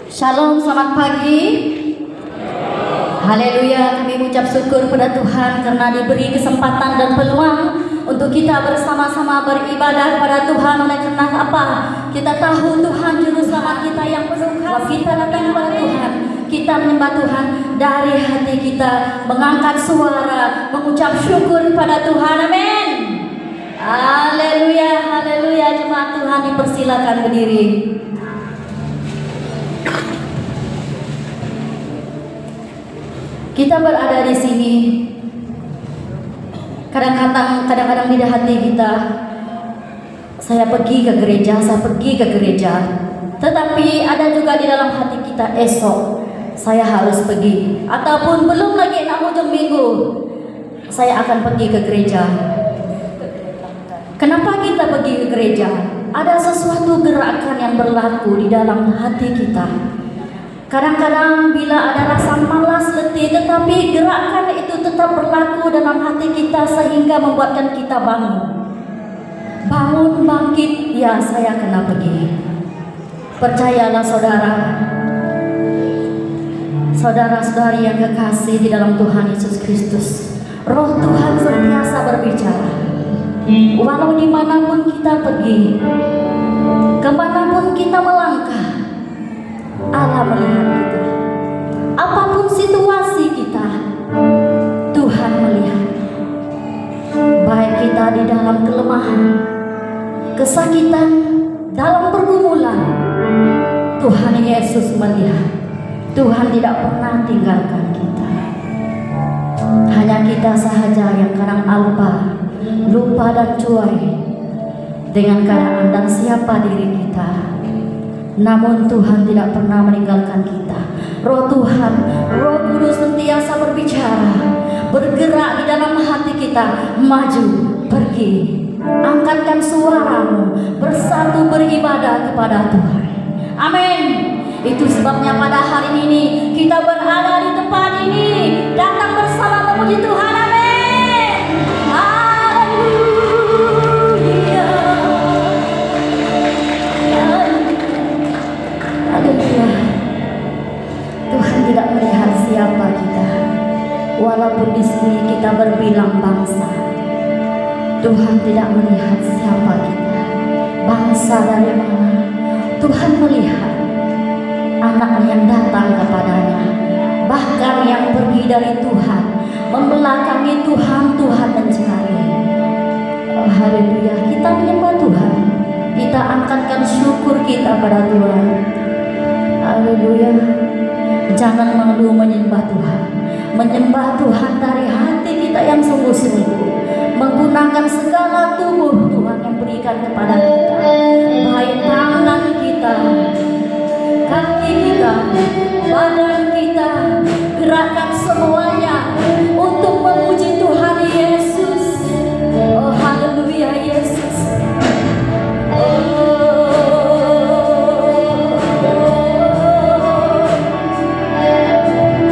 Shalom, selamat pagi. Haleluya, kami mengucap syukur pada Tuhan karena diberi kesempatan dan peluang untuk kita bersama-sama beribadah kepada Tuhan. Oleh karena apa? Kita tahu Tuhan juru selamat kita yang penuh kasih. Kita datang kepada Tuhan, kita menyembah Tuhan dari hati kita, mengangkat suara, mengucap syukur kepada Tuhan. Amin. Haleluya, haleluya. Jemaat Tuhan dipersilakan berdiri. Kita berada di sini. Kadang-kadang di hati kita, saya pergi ke gereja, Tetapi ada juga di dalam hati kita, esok saya harus pergi. Ataupun belum lagi 6 ujung minggu, saya akan pergi ke gereja. Kenapa kita pergi ke gereja? Ada sesuatu gerakan yang berlaku di dalam hati kita. Kadang-kadang bila ada rasa malas, letih, tetapi gerakan itu tetap berlaku dalam hati kita sehingga membuatkan kita bangun. Bangun, bangkit, ya saya kena pergi. Percayalah saudara-saudari yang kekasih di dalam Tuhan Yesus Kristus. Roh Tuhan senantiasa berbicara. Walau dimanapun kita pergi, kemanapun kita melangkah, Allah melihat kita. Apapun situasi kita, Tuhan melihat. Baik kita di dalam kelemahan, kesakitan, dalam pergumulan, Tuhan Yesus melihat. Tuhan tidak pernah tinggalkan kita. Hanya kita sahaja yang kadang lupa dan cuai dengan keadaan dan siapa diri kita. Namun Tuhan tidak pernah meninggalkan kita. Roh Tuhan, Roh Kudus senantiasa berbicara, bergerak di dalam hati kita. Maju, pergi, angkatkan suaramu, bersatu beribadah kepada Tuhan. Amin. Itu sebabnya pada hari ini kita berada di tempat ini, datang bersama memuji Tuhan. Amin. Haleluya. Haleluya. Tuhan tidak melihat siapa kita. Walaupun di sini kita berbilang bangsa, Tuhan tidak melihat siapa kita. Bangsa dari mana? Tuhan melihat anak yang datang kepadanya, bahkan yang pergi dari Tuhan, membelakangi Tuhan, Tuhan mencari. Oh, haleluya. Kita menyembah Tuhan, kita angkatkan syukur kita pada Tuhan. Haleluya. Jangan malu menyembah Tuhan. Menyembah Tuhan dari hati kita yang sungguh-sungguh, menggunakan segala tubuh Tuhan yang berikan kepada kita, baik tangan kita, kaki kita, badan kita, gerakan semuanya untuk memuji Tuhan Yesus. Oh, haleluya Yesus.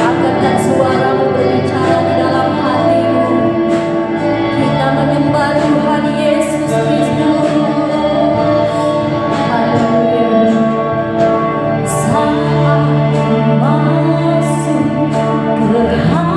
Angkatkan suaramu berbicara di dalam hatimu. Kita menyembah Tuhan Yesus Kristus. Haleluya. Saat masuk ke hati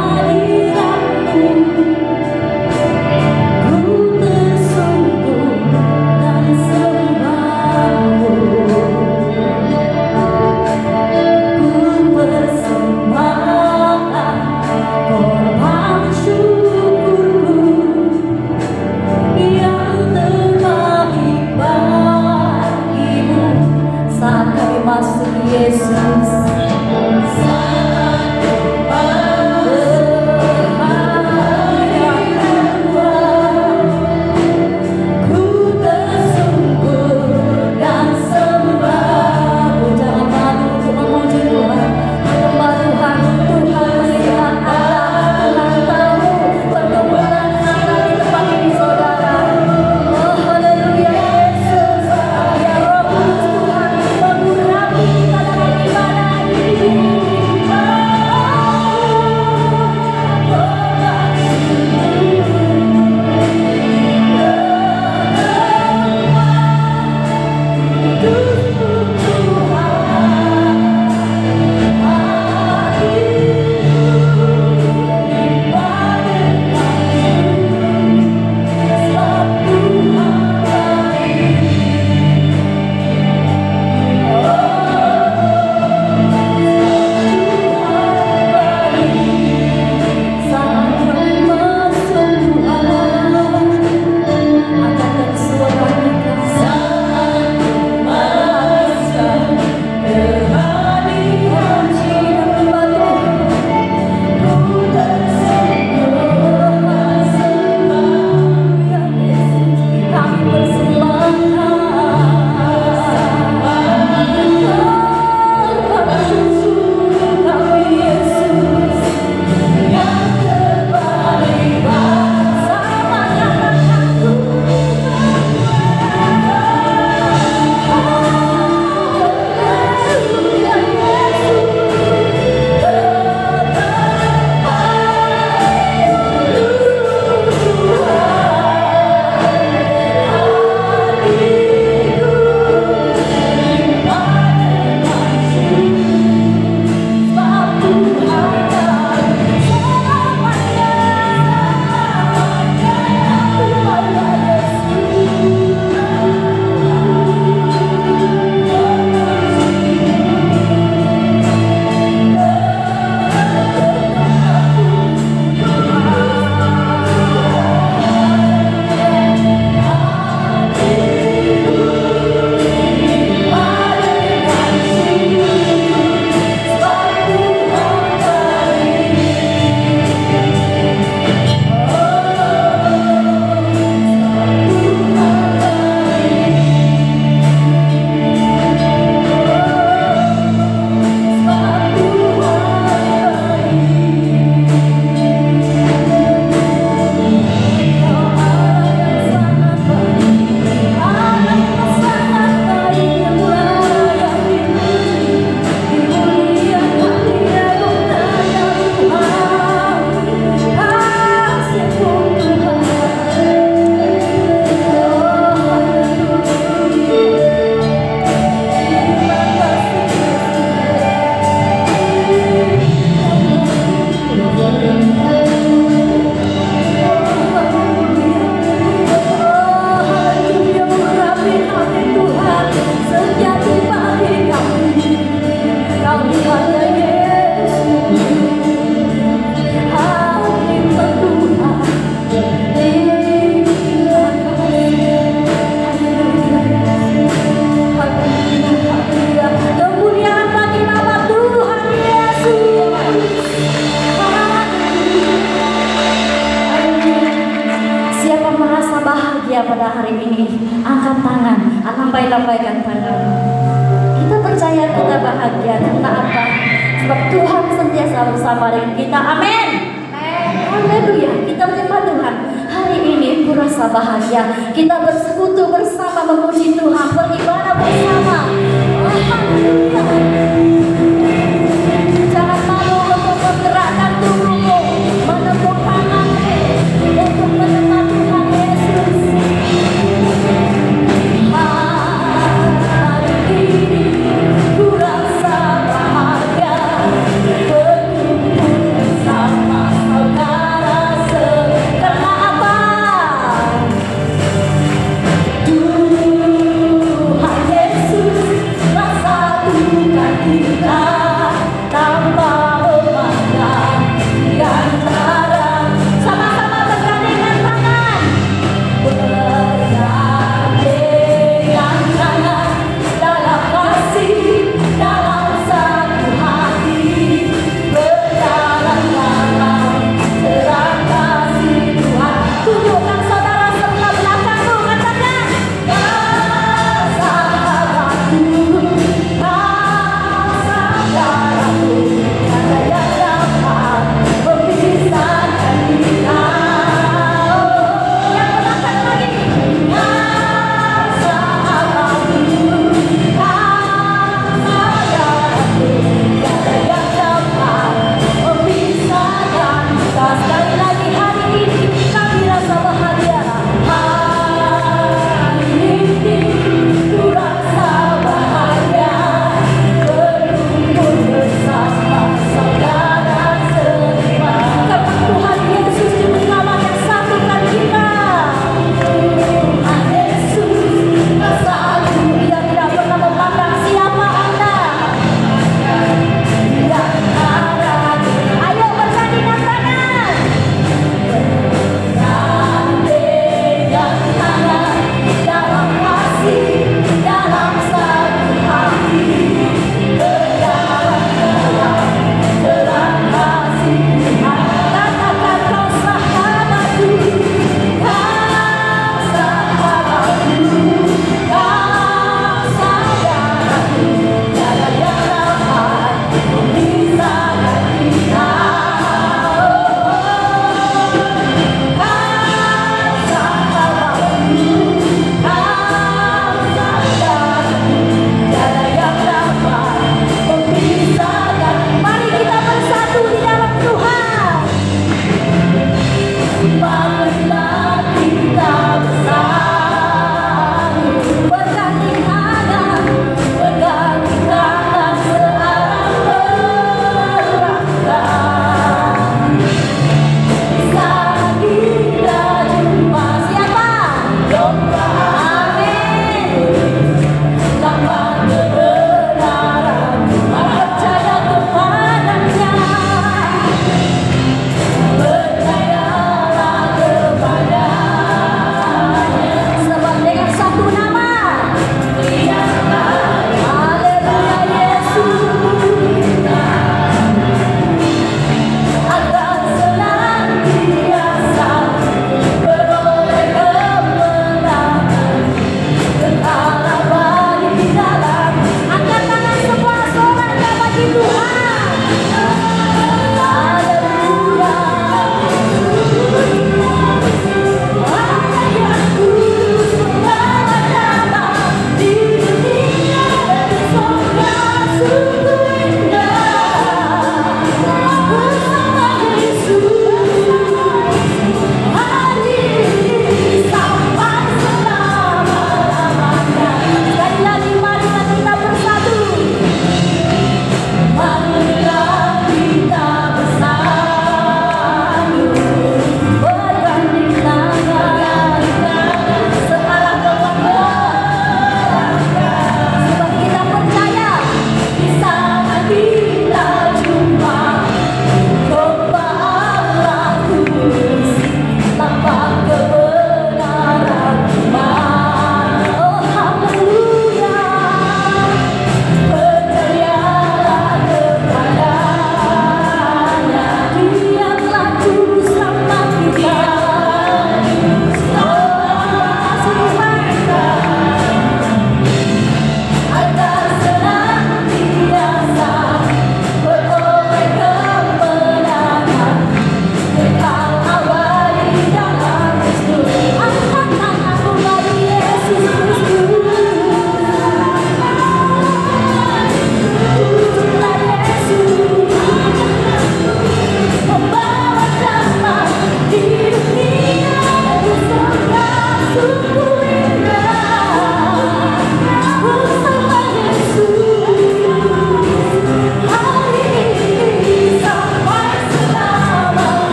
lambaikan tangan. Kita percaya kita bahagia. Karena apa? Sebab Tuhan sentiasa bersama dengan kita. Amin. Haleluya. Kita menyembah Tuhan. Hari ini kurasa bahagia. Kita bersekutu bersama memuji Tuhan, beribadah bersama. Haleluya. Jangan malu untuk menggerakkan tubuhmu, menepuk tanganmu untuk menyembah Tuhan Yesus. Hari ini kurasa bahagia, berkumpul bersama saudara karena apa? Tuhan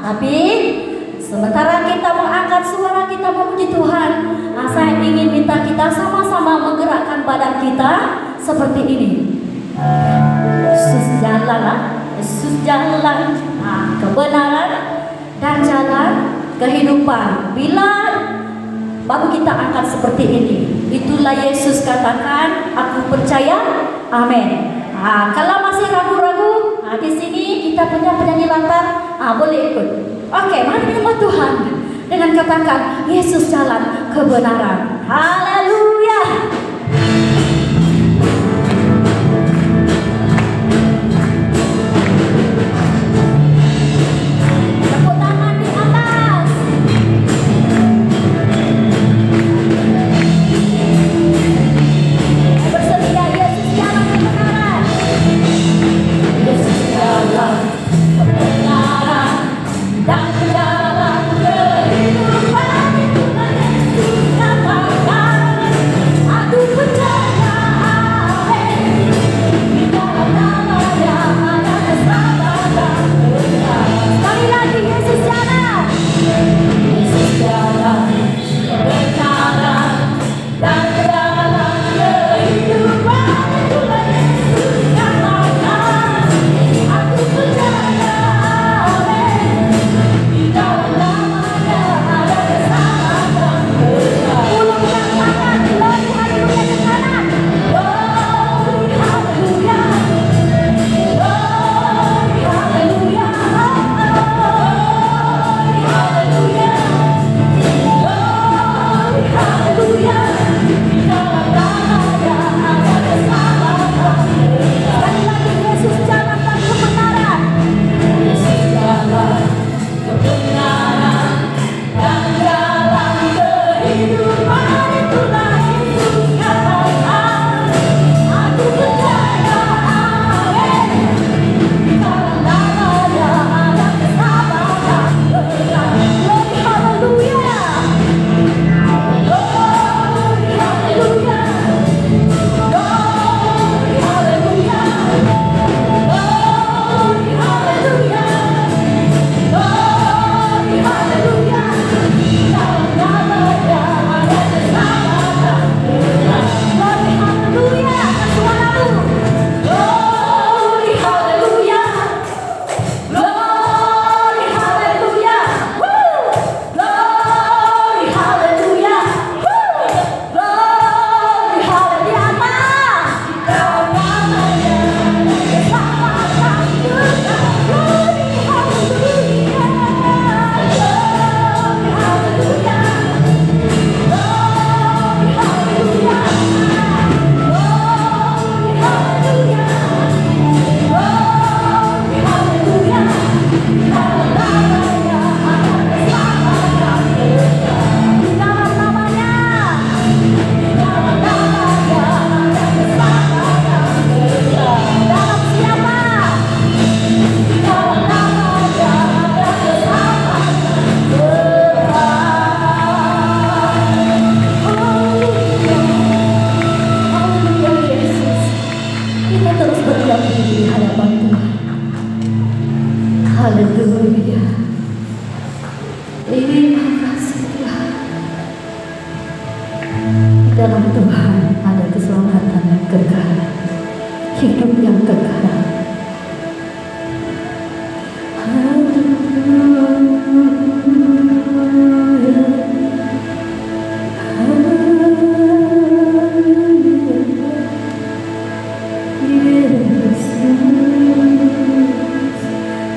Tapi sementara kita mengangkat suara kita memuji Tuhan, saya ingin minta kita sama-sama menggerakkan badan kita seperti ini. Yesus jalan, Yesus jalan, kebenaran dan jalan kehidupan. Bila baru kita angkat seperti ini, itulah Yesus katakan, aku percaya, amin. Kalau masih ragu-ragu, di sini kita punya penyanyi latar, boleh ikut. Oke, mari menyembah Tuhan dengan katakan, Yesus jalan kebenaran. Haleluya. Tepuk tangan di atas. Bersedia, Yesus jalan kebenaran. Yesus jalan kebenaran dan jalan kehidupan. Itulah Yesus katakan, aku percaya, amin. Di dalam namanya ada keselamatan. Sekali lagi, Yesus jalan. Yesus jalan kebenaran dan jalan kehidupan. Itulah Yesus katakan, aku percaya, amin. Di dalam namanya ada keselamatan. Ulungkan tangan, glory haleluya ke kanan. Glory haleluya. Glory haleluya. Glory haleluya. Glory haleluya. Di dalam namanya ada keselamatan. Sekali lagi, Yesus jalan dan kebenaran. Yesus jalan kebenaran dan jalan kehidupan. Itulah Yesus katakan, aku percaya, amin. Di dalam namanya ada keselamatan. Glory haleluya. Glory haleluya. Glory haleluya. Glory haleluya. Glory haleluya. Di dalam namanya ada keselamatan. Glory haleluya. Suaramu. Glory haleluya. Glory haleluya. Glory haleluya. Glory haleluya. Di dalam namanya ada keselamatan. Glory haleluya. Glory haleluya. Glory haleluya. Glory haleluya. Glory haleluya. Di dalam namanya ada keselamatan. Di dalam namanya. Di dalam namanya ada keselamatan. Dalam siapa? Di dalam namanya ada keselamatan. Haleluya Yesus. Kita terus berdiam diri di hadapan Tuhan. Haleluya. Terima kasih Tuhan. Di dalam Tuhan ada keselamatan yang kekal, hidup yang kekal.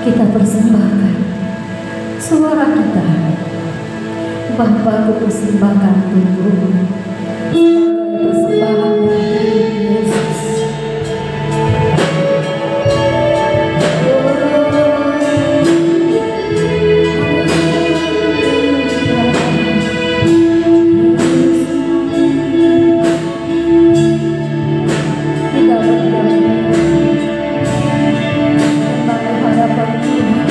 Kita persembahkan suara kita. Bapa, aku persembahkan tubuh sebagai persembahan yang hidup Yesus. Kita berdiam di hadapan Tuhan.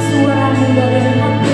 Suara dari hati.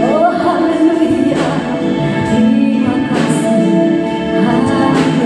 Oh haleluya, terima kasih.